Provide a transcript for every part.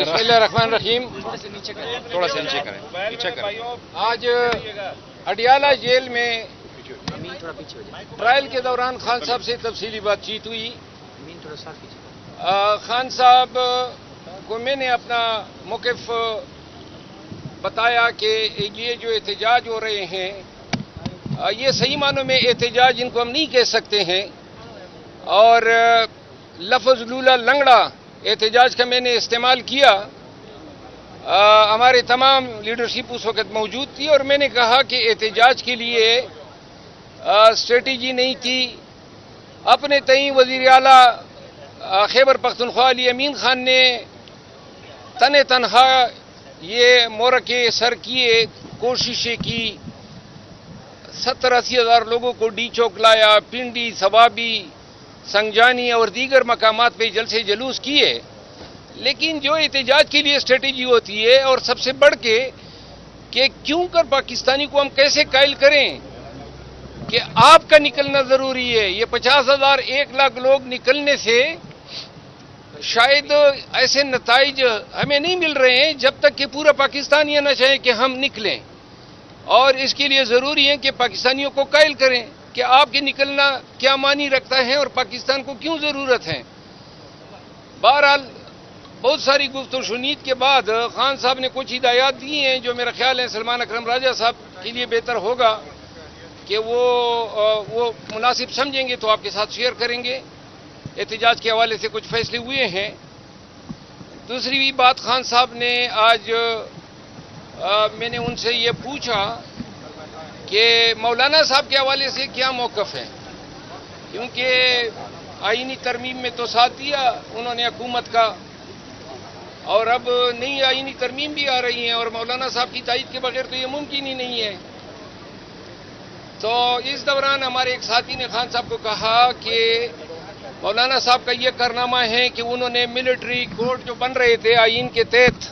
बिस्मिल्लाहिर्रहमानिर्रहीम। थोड़ा सा नीचे करें, पीछे करें। आज अडियाला जेल में ट्रायल के दौरान खान साहब से तफसीली बातचीत हुई। खान साहब को मैंने अपना मौक़िफ़ बताया कि ये जो एहतजाज हो रहे हैं ये सही मानों में एहतजाज इनको हम नहीं कह सकते हैं, और लफ्ज़ लूला लंगड़ा एहतजाज का मैंने इस्तेमाल किया। हमारे तमाम लीडरशिप उस वक़्त मौजूद थी और मैंने कहा कि एहतजाज के लिए स्ट्रेटजी नहीं थी। अपने तई वज़ीर आला खैबर पख्तूनख्वा अली अमीन खान ने तने तनहा ये मोरके सर किए, कोशिशें की, 70-80 हज़ार लोगों को डी चौक लाया, पिंडी, सवाबी, संगजानी और दीगर मकामात पे जलसे जलूस किए। लेकिन जो एहतजाज के लिए स्ट्रेटजी होती है, और सबसे बढ़ के कि क्यों कर पाकिस्तानी को हम कैसे कायल करें कि आपका निकलना ज़रूरी है। ये 50,000 1 लाख लोग निकलने से शायद ऐसे नताइज हमें नहीं मिल रहे हैं जब तक कि पूरा पाकिस्तान ये न चाहे कि हम निकलें, और इसके लिए ज़रूरी है कि पाकिस्तानियों को कायल करें कि आपके निकलना क्या मानी रखता है और पाकिस्तान को क्यों ज़रूरत है। बहरहाल बहुत सारी गुफ्तगू शुनीद के बाद खान साहब ने कुछ हिदायत दी हैं जो मेरा ख्याल है सलमान अकरम राजा साहब के लिए बेहतर होगा कि वो मुनासिब समझेंगे तो आपके साथ शेयर करेंगे। एहतजाज के हवाले से कुछ फैसले हुए हैं। दूसरी भी बात, खान साहब ने आज मैंने उनसे ये पूछा कि मौलाना साहब के हवाले से क्या मौक़िफ़ है, क्योंकि आईनी तरमीम में तो साथ दिया उन्होंने हुकूमत का, और अब नई आईनी तरमीम भी आ रही है और मौलाना साहब की तायीद के बगैर तो ये मुमकिन ही नहीं है। तो इस दौरान हमारे एक साथी ने खान साहब को कहा कि मौलाना साहब का ये कारनामा है कि उन्होंने मिलिट्री कोर्ट जो बन रहे थे आईन के तहत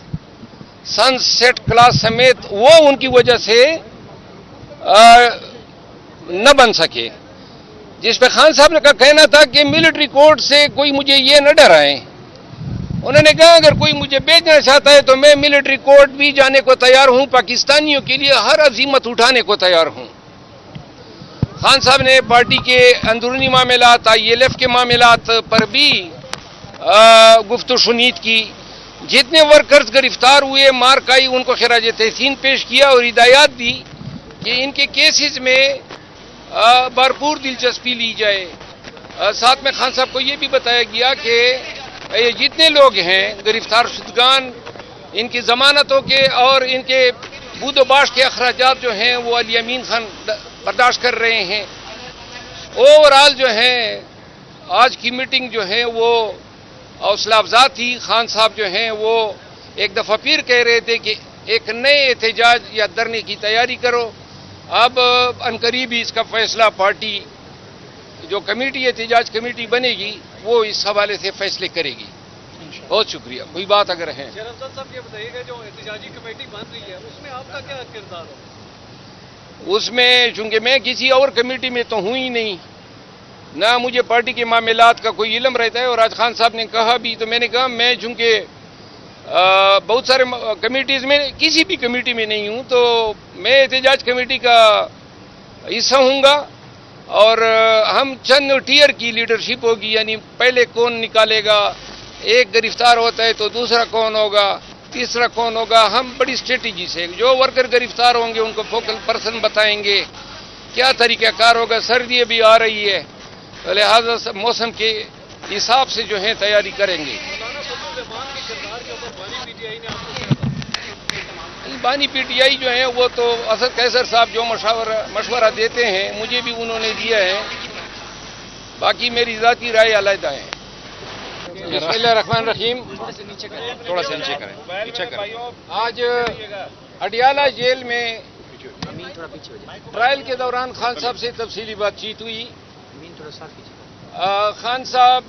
सनसेट क्लास समेत, वो उनकी वजह से न बन सके, जिस पे खान साहब का कहना था कि मिलिट्री कोर्ट से कोई मुझे ये न डराए। उन्होंने कहा अगर कोई मुझे बेचना चाहता है तो मैं मिलिट्री कोर्ट भी जाने को तैयार हूं, पाकिस्तानियों के लिए हर अजीमत उठाने को तैयार हूं। खान साहब ने पार्टी के अंदरूनी मामलात, ILF के मामलात पर भी गुफ्तगू शुनीद की। जितने वर्कर्स गिरफ्तार हुए, मार खाई, उनको खिराज तहसीन पेश किया और हिदायत दी कि इनके केसेस में भरपूर दिलचस्पी ली जाए। साथ में खान साहब को ये भी बताया गया कि ये जितने लोग हैं गिरफ्तार शुदगान, इनकी जमानतों के और इनके बूदोबाश के अखराजात जो हैं वो अली अमीन खान बर्दाश्त कर रहे हैं। ओवरऑल जो है आज की मीटिंग जो है वो हौसला अफजा थी। खान साहब जो हैं वो एक दफ़ा फिर कह रहे थे कि एक नए एहतजाज या धरने की तैयारी करो। अब अनकरीब ही इसका फैसला पार्टी जो कमेटी एहतजाज कमेटी बनेगी वो इस हवाले से फैसले करेगी। बहुत शुक्रिया। कोई बात अगर है। साहब ये बताइएगा जो एहतजाजी कमेटी बन रही है उसमें आपका क्या किरदार हो? उसमें चूंकि मैं किसी और कमेटी में तो हूँ ही नहीं, ना मुझे पार्टी के मामलात का कोई इल्म रहता है, और आज खान साहब ने कहा भी तो मैंने कहा मैं चूंकि बहुत सारे कमेटीज़ में किसी भी कमेटी में नहीं हूँ, तो मैं एहतजाज कमेटी का हिस्सा हूँगा, और हम चंद टीयर की लीडरशिप होगी, यानी पहले कौन निकालेगा, एक गिरफ्तार होता है तो दूसरा कौन होगा, तीसरा कौन होगा। हम बड़ी स्ट्रेटजी से जो वर्कर गिरफ्तार होंगे उनको फोकल पर्सन बताएंगे, क्या तरीक़ाकार होगा। सर्दी भी आ रही है तो लिहाजा मौसम के हिसाब से जो है तैयारी करेंगे। बानी PTI जो है वो तो असद कैसर साहब जो मशवरा देते हैं मुझे भी उन्होंने दिया है, बाकी मेरी ज़ाती राय अलग है। बिस्मिल्लाहिर्रहमानिर्रहीम। थोड़ा सा नीचे करें, पीछे करें। आज अडियाला जेल में ट्रायल के दौरान खान साहब से तफसीली बातचीत हुई। खान साहब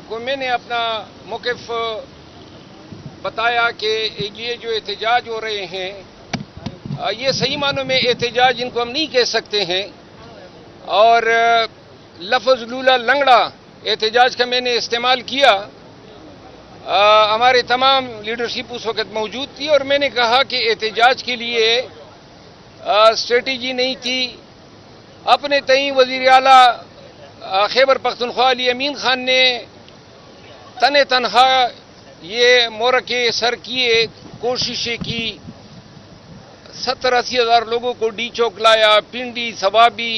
को मैंने अपना मौक़िफ़ बताया कि ये जो एहतजाज हो रहे हैं ये सही मानों में एहतजाज इनको हम नहीं कह सकते हैं, और लफ्ज़ लूला लंगड़ा एहतजाज का मैंने इस्तेमाल किया। ہمارے تمام لیڈرشپ اس وقت موجود تھی اور میں نے کہا کہ احتجاج کے لیے اسٹریٹجی نہیں تھی. اپنے تئیں وزیر اعلیٰ خیبر پختونخوا علی امین خان نے تنہا یہ مورکے سر کیے، کوششیں کی، 70-80 ہزار لوگوں کو ڈی چوک لایا، پنڈی، ثوابی،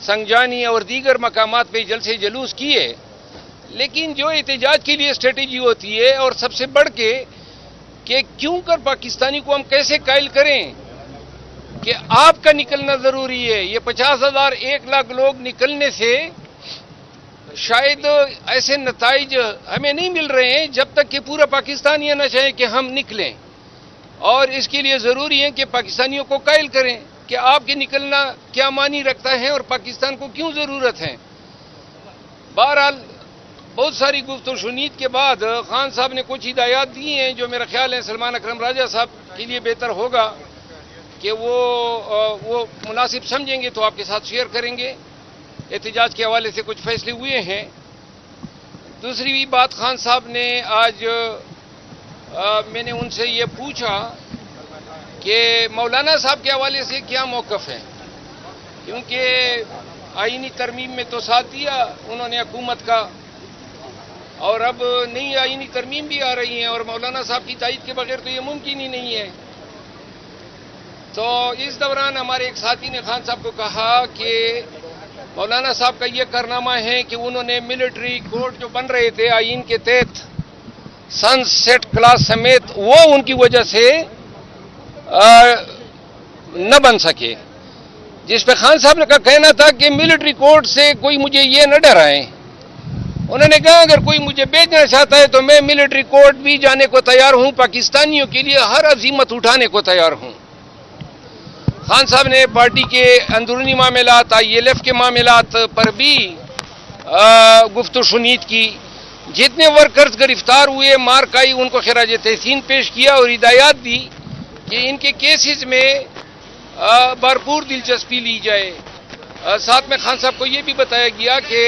سنگجانی اور دیگر مقامات پہ جلسے جلوس کیے. لیکن جو احتجاج کے لیے اسٹریٹجی ہوتی ہے اور سب سے بڑھ کے کہ کیوں کر پاکستانی کو ہم کیسے قائل کریں کہ آپ کا نکلنا ضروری ہے. یہ 50,000 1 لاکھ لوگ نکلنے سے شاید ایسے نتائج ہمیں نہیں مل رہے ہیں جب تک کہ پورا پاکستان یہ نہ چاہے کہ ہم نکلیں. اور اس کے لیے ضروری ہے کہ پاکستانیوں کو قائل کریں کہ آپ کے نکلنا کیا معنی رکھتا ہے اور پاکستان کو کیوں ضرورت ہے. بہرحال بہت ساری گفت و شنید کے بعد خان صاحب نے کچھ ہدایات دی ہیں جو میرا خیال ہے سلمان اکرم راجہ صاحب کے لیے بہتر ہوگا کہ وہ مناسب سمجھیں گے تو آپ کے ساتھ شیئر کریں گے. احتجاج کے حوالے سے کچھ فیصلے ہوئے ہیں. دوسری بھی بات خان صاحب نے آج میں نے ان سے یہ پوچھا کہ مولانا صاحب کے حوالے سے کیا موقف ہے، کیونکہ آئینی ترمیم میں تو ساتھ دیا انہوں نے حکومت کا، اور اب نئی آئینی ترمیم بھی آ رہی ہیں اور مولانا صاحب کی تائید کے بغیر تو یہ ممکن ہی نہیں ہے. تو اس دوران ہمارے ایک ساتھی نے خان صاحب کو کہا کہ مولانا صاحب کا یہ کارنامہ ہے کہ انہوں نے ملٹری کورٹ جو بن رہے تھے آئین کے تحت سن سیٹ کلاس سمیت وہ ان کی وجہ سے نہ بن سکے، جس پہ خان صاحب کا کہنا تھا کہ ملٹری کورٹ سے کوئی مجھے یہ نہ ڈرائے. انہوں نے کہا اگر کوئی مجھے بیچنا چاہتا ہے تو میں ملٹری کورٹ بھی جانے کو تیار ہوں، پاکستانیوں کے لیے ہر عزیمت اٹھانے کو تیار ہوں. خان صاحب نے پارٹی کے اندرونی معاملات، ILF کے معاملات پر بھی گفت و شنید کی. جتنے ورکرز گرفتار ہوئے، مارک آئی، ان کو خراج تحسین پیش کیا اور ہدایات دی کہ ان کے کیسز میں بھرپور دلچسپی لی جائے. ساتھ میں خان صاحب کو یہ بھی بتایا گیا کہ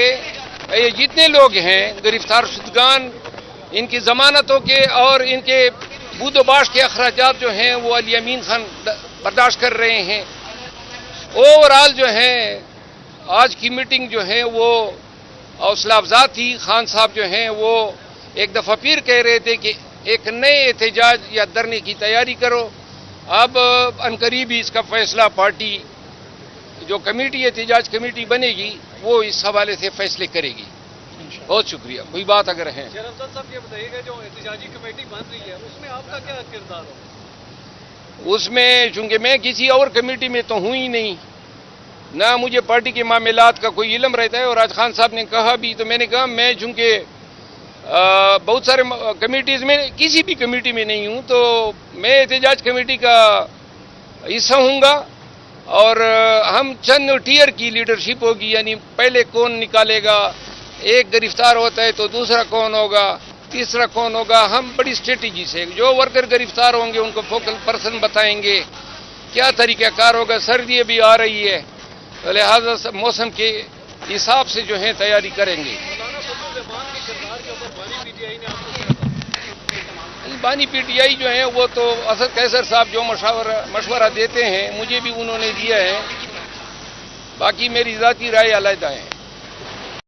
یہ جتنے لوگ ہیں گرفتار شدگان، ان کی ضمانتوں کے اور ان کے بود و باش کے اخراجات جو ہیں وہ علی امین خان برداشت کر رہے ہیں. اوورآل جو ہے آج کی میٹنگ جو ہے وہ حوصلہ افزا تھی. خان صاحب جو ہیں وہ ایک دفعہ پھر کہہ رہے تھے کہ ایک نئے احتجاج یا دھرنے کی تیاری کرو. اب عنقریب ہی اس کا فیصلہ پارٹی جو کمیٹی احتجاج کمیٹی بنے گی وہ اس حوالے سے فیصلے کرے گی. بہت شکریہ. کوئی بات اگر ہے شیر افضل صاحب یہ بتائیے گا جو احتجاجی کمیٹی بن رہی ہے اس میں آپ کا کیا کردار ہوگا؟ اس میں چونکہ میں کسی اور کمیٹی میں تو ہوں ہی نہیں، نہ مجھے پارٹی کے معاملات کا کوئی علم رہتا ہے. اور آج خان صاحب نے کہا بھی تو میں نے کہا میں چونکہ بہت سارے کمیٹیز میں کسی بھی کمیٹی میں نہیں ہوں تو میں احتجاج کمیٹی کا حصہ ہوں گا. اور ہم چند ٹیئر کی لیڈرشپ ہوگی، یعنی پہلے کون نکالے گا، ایک گرفتار ہوتا ہے تو دوسرا کون ہوگا، تیسرا کون ہوگا. ہم بڑی اسٹریٹجی سے جو ورکر گرفتار ہوں گے ان کو فوکل پرسن بتائیں گے، کیا طریقہ کار ہوگا. سردی بھی آ رہی ہے لہذا موسم کے حساب سے جو ہے تیاری کریں گے. بانی PTI جو ہیں وہ تو اسد قیصر صاحب جو مشورہ دیتے ہیں مجھے بھی انہوں نے دیا ہے، باقی میری ذاتی رائے علیحدہ ہے.